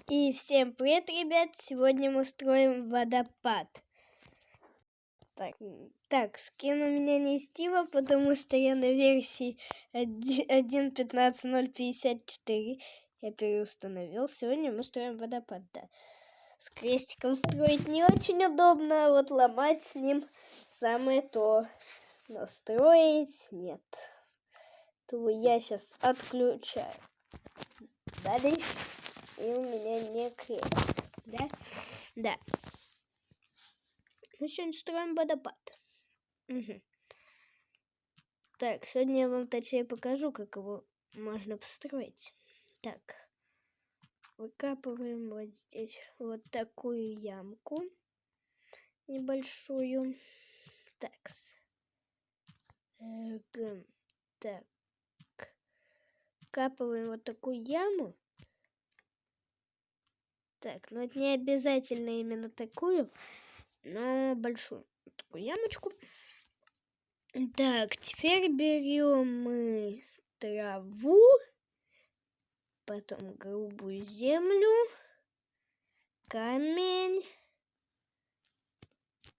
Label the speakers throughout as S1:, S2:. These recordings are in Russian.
S1: И всем привет, ребят! Сегодня мы строим водопад. Так, скин у меня не Стива, потому что я на версии 1.15.054. Я переустановил. Сегодня мы строим водопад, да. С крестиком строить не очень удобно, а вот ломать с ним самое то. Но строить нет. То я сейчас отключаю. Дальше. И у меня не крестик, да? Да. Мы сегодня строим водопад. Угу. Так, сегодня я вам точнее покажу, как его можно построить. Так, выкапываем вот здесь вот такую ямку небольшую. Так, так, капываем вот такую яму. Так, ну это не обязательно именно такую, но большую такую ямочку. Так, теперь берем мы траву, потом грубую землю, камень.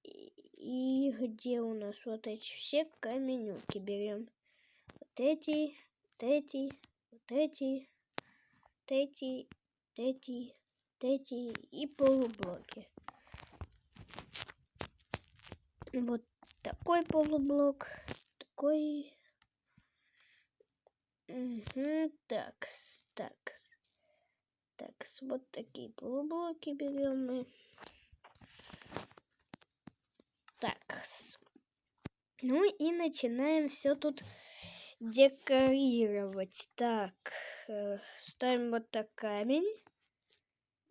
S1: И где у нас вот эти все каменюки берем? Вот эти, вот эти, вот эти, вот эти, вот эти, вот эти и полублоки. Вот такой полублок, такой. Угу, так, вот такие полублоки берем мы. Так, ну и начинаем все тут декорировать. Так, ставим вот так камень.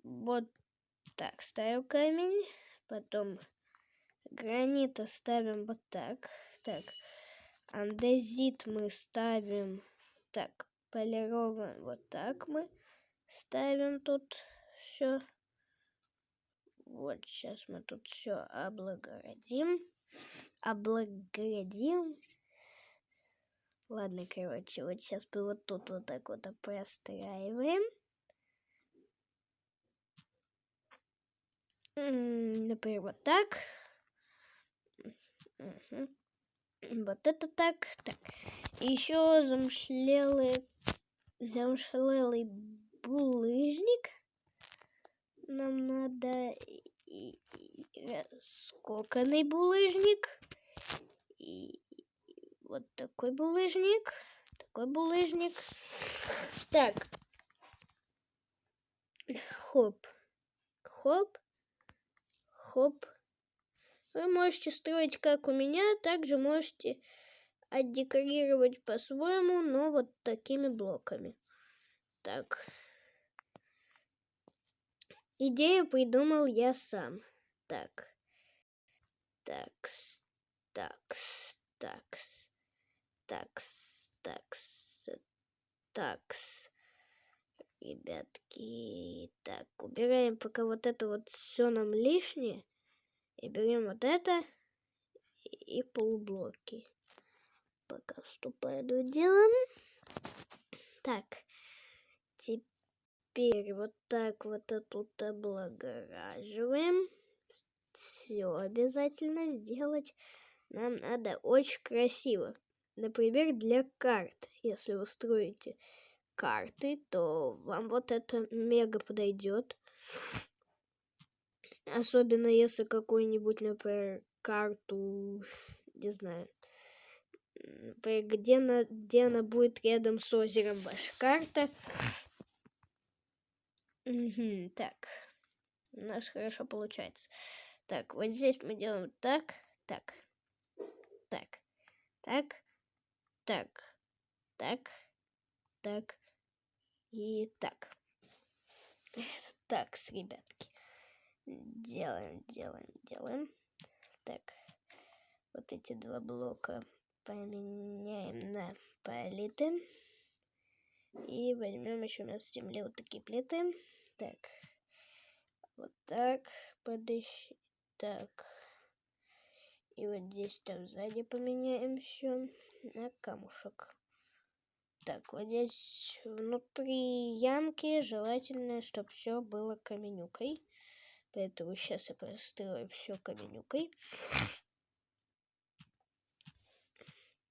S1: Вот так ставим камень. Потом гранита ставим вот так. Так, андезит мы ставим так, полирован вот так мы ставим тут все. Вот сейчас мы тут все облагородим. Ладно, короче, вот сейчас мы вот тут вот так вот простраиваем. Например, вот так. Угу. Вот это так. Так. Еще замшелелый булыжник. Нам надо и раскоканный булыжник. И вот такой булыжник. Такой булыжник. Так. Хоп. Хоп. Хоп. Вы можете строить как у меня, также можете отдекорировать по-своему, но вот такими блоками. Так. Идею придумал я сам. Так. Такс. Ребятки. Так, убираем пока вот это вот все нам лишнее. И берем вот это и полублоки. Пока что пойду делаем. Так. Теперь вот так вот тут облагораживаем. Все обязательно сделать нам надо очень красиво. Например, для карт. Если вы строите карты, то вам вот это мега подойдет. Особенно если какую-нибудь, например, карту, не знаю, например, где она будет рядом с озером, ваша карта. Угу, так, у нас хорошо получается. Так, вот здесь мы делаем так и так. Так, ребятки. Делаем. Так, вот эти два блока поменяем на плиты. И возьмем еще вместо земли вот такие плиты. Так, вот так, подыщи. Так, и вот здесь там сзади поменяем все на камушек. Так, вот здесь внутри ямки желательно, чтобы все было каменюкой. Поэтому сейчас я построю все каменюкой.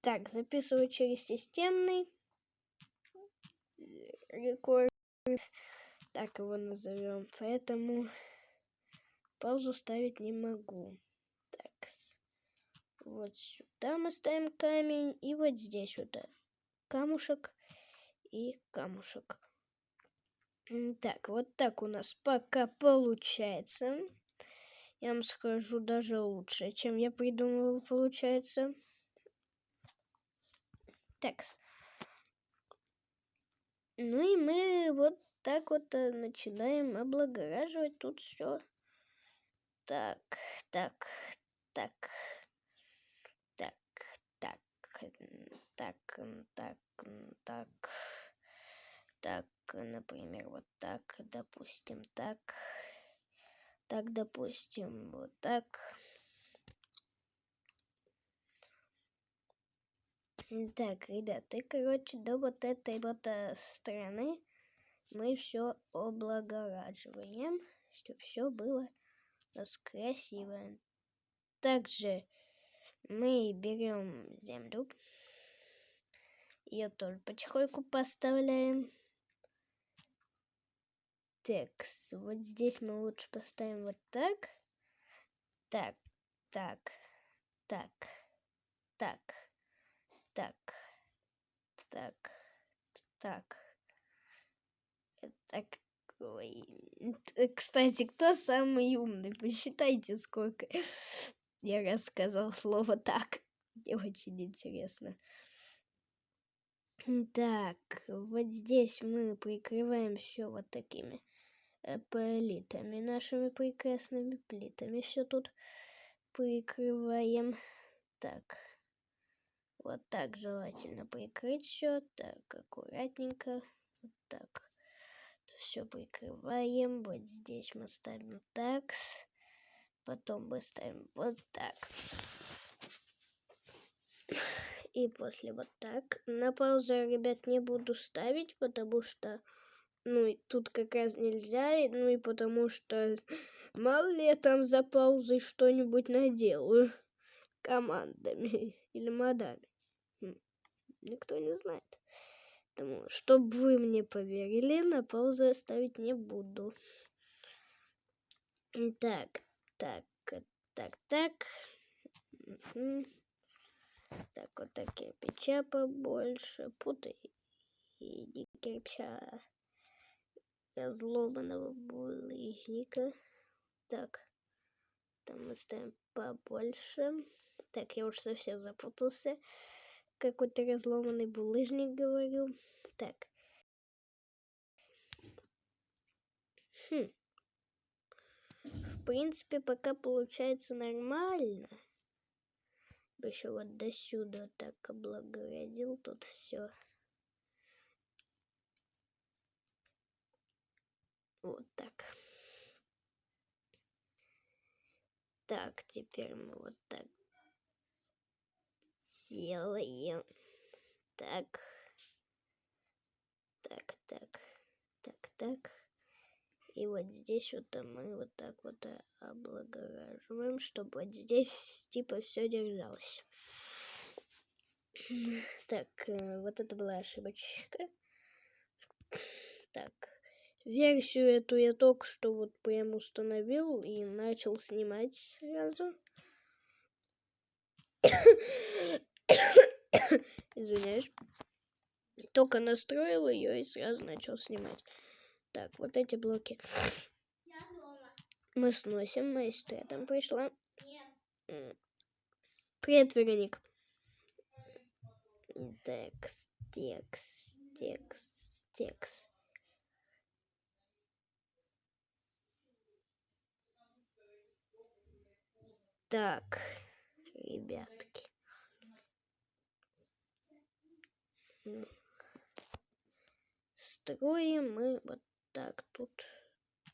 S1: Так, записываю через системный рекорд. Так его назовем. Поэтому паузу ставить не могу. Так, вот сюда мы ставим камень. И вот здесь вот камушек и камушек. Так, вот так у нас пока получается. Я вам скажу, даже лучше, чем я придумывал, получается. Так. Ну и мы вот так вот начинаем облагораживать тут все. Так, так, так, так, так, так, так, так, так, например, вот так, допустим, так, допустим, вот так. Так, ребята, короче, до вот этой вот стороны мы все облагораживаем, чтобы все было у нас красиво. Также мы берем землю, ее тоже потихоньку поставляем. Так, вот здесь мы лучше поставим вот так. Так, так, так, так, так, так, так, так. Ой. Кстати, кто самый умный? Посчитайте, сколько я рассказал слово «так». Мне очень интересно. Так, вот здесь мы прикрываем все вот такими плитами, нашими прекрасными плитами. Все тут прикрываем. Так, вот так желательно прикрыть все. Так, аккуратненько. Вот так. Все прикрываем. Вот здесь мы ставим так. Потом мы ставим вот так. И после вот так. На паузу, ребят, не буду ставить, потому что, и тут как раз нельзя, и потому что мало ли я там за паузой что-нибудь наделаю командами или модами. Никто не знает. Потому, чтобы вы мне поверили, на паузу я ставить не буду. Так, так, так, так. Так, вот так кирпича побольше. Путай. И кирпича разломанного булыжника. Так, там мы ставим побольше. Так, я уж совсем запутался. Какой-то разломанный булыжник, говорю. Так. В принципе, пока получается нормально. Еще вот до сюда так облагородил тут все. Вот так. Так, теперь мы вот так делаем. Так. Так, так, так, так. И вот здесь вот мы вот так вот облагораживаем, чтобы вот здесь типа все держалось. Так, вот это была ошибочка. Так, версию эту я только что вот прям установил и начал снимать сразу. Извиняюсь. Только настроил ее и сразу начал снимать. Так, вот эти блоки мы сносим. Моя сестра там пришла. Привет, Вероник. Текст. Так, ребятки. Строим мы вот так тут.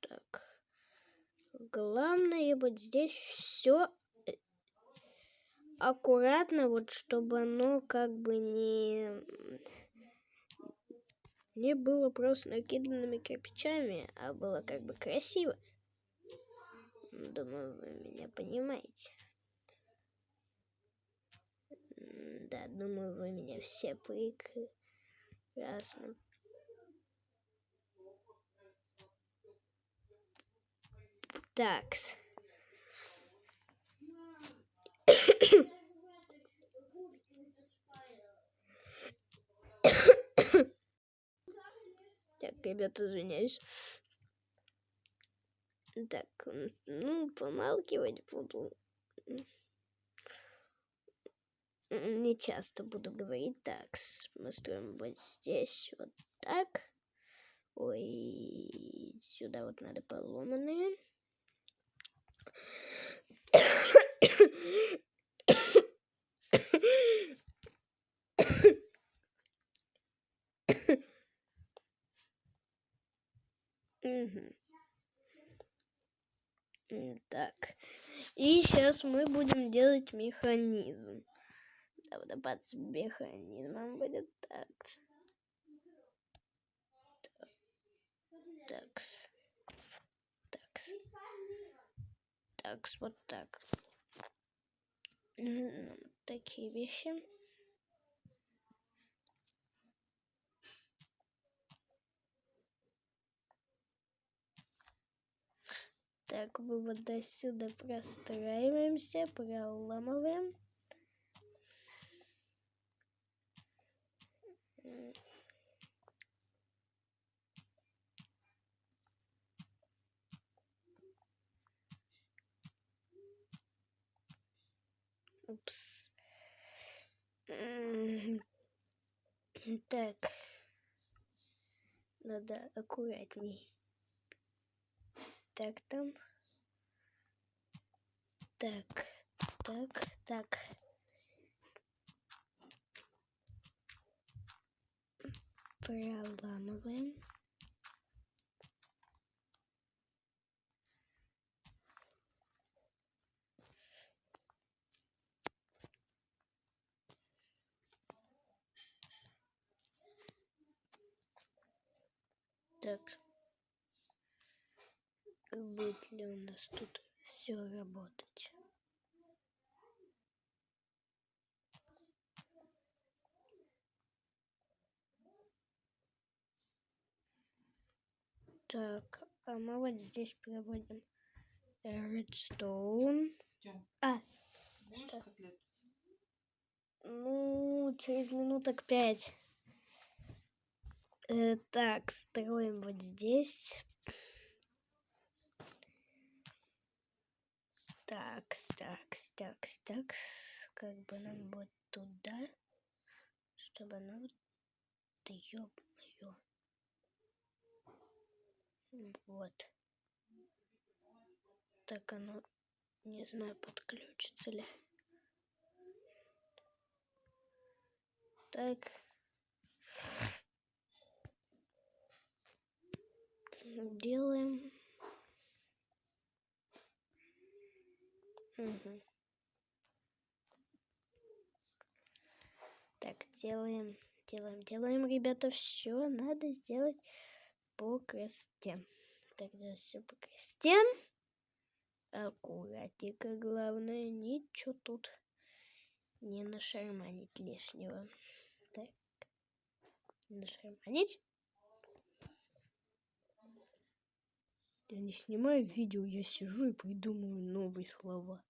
S1: Так. Главное вот здесь все аккуратно, вот чтобы оно как бы Не было просто накиданными кирпичами, а было как бы красиво. Думаю, вы меня понимаете. Да, думаю, вы меня все прекрасно. Так. Так, ребята, извиняюсь. Так, ну, помалкивать буду. Не часто буду говорить. Так, мы строим вот здесь вот так. Ой, сюда вот надо поломанные. Угу. Так, и сейчас мы будем делать механизм. Да, водопад с механизмом будет так. Так. Так. Так, вот так. Такие вещи. Так, вывод до сюда простраиваемся, проламываем. Упс. Так. Надо аккуратней. Так, там. Так, так, так. Проламываем. Так. Будет ли у нас тут все работать? Так, а мы вот здесь проводим редстоун. Что? Ну, через минуток 5. Так, строим вот здесь. Так. Как бы нам вот туда, чтобы оно... Да ё-моё. Вот. Так оно, не знаю, подключится ли. Так. Делаем. Угу. Так, делаем, ребята, все надо сделать по красоте. Тогда все по красоте. Аккуратненько, главное, ничего тут не нашарманить лишнего. Так, нашарманить. Я не снимаю видео, я сижу и придумываю новые слова.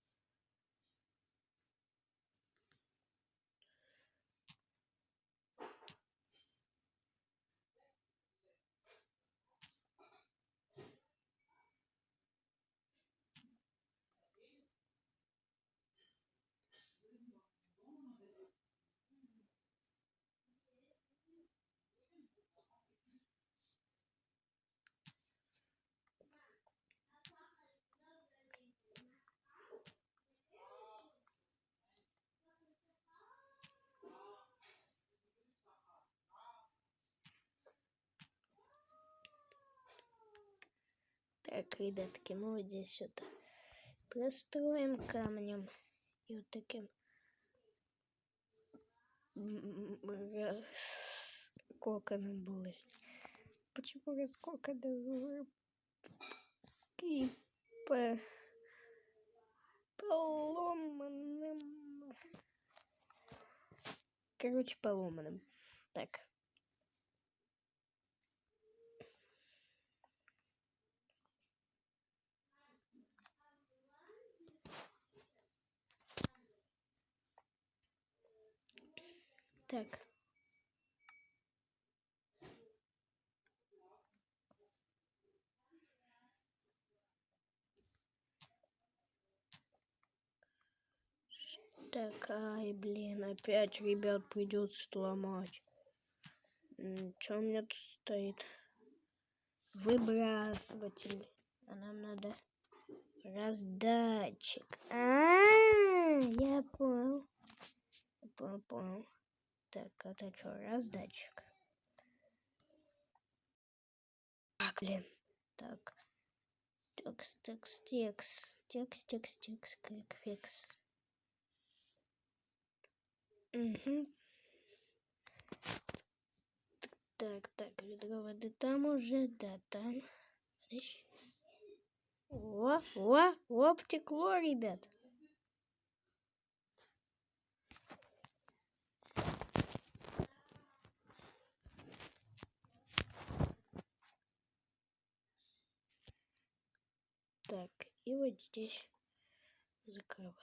S1: Так, ребятки, мы вот здесь вот простроим камнем. И вот таким раскоканы были. Почему раскоканы? И поломанным. Короче, поломанным. Так. Так. Так, ай, блин, опять, ребят, придется ломать. Что у меня тут стоит? Выбрасыватель. А нам надо раздатчик. Я понял. Понял. Так, это что, раздатчик? Так, блин. Так. Текст. Квикфикс. Угу. Так, ведро воды там уже, да, там. О, обтекло, ребят. Так, и вот здесь закрываем.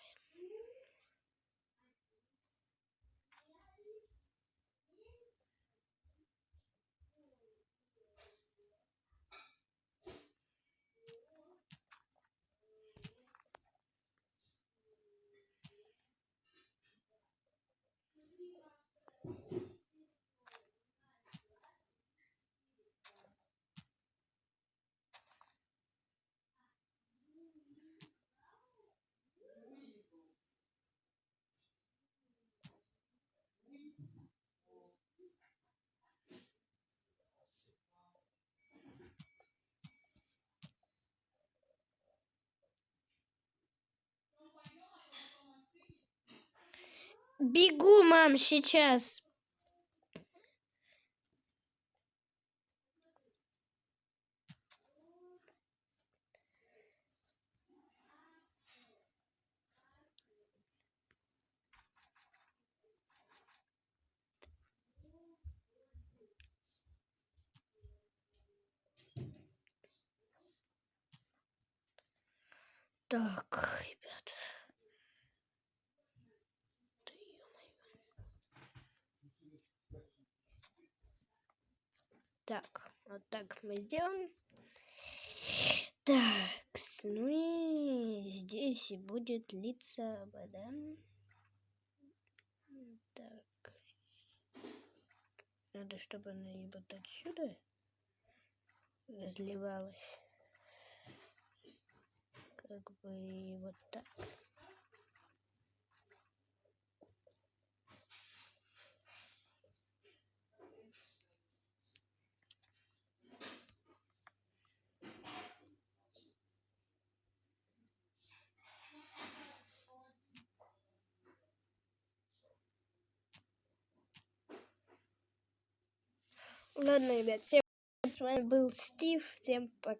S1: Бегу, мам, сейчас. Так, ребят. Так, вот так мы сделаем. Так, ну и здесь и будет литься вода. Так. Надо, чтобы она и вот отсюда разливалась. Как бы вот так. Ладно, ребят, всем с вами был Стив. Всем пока.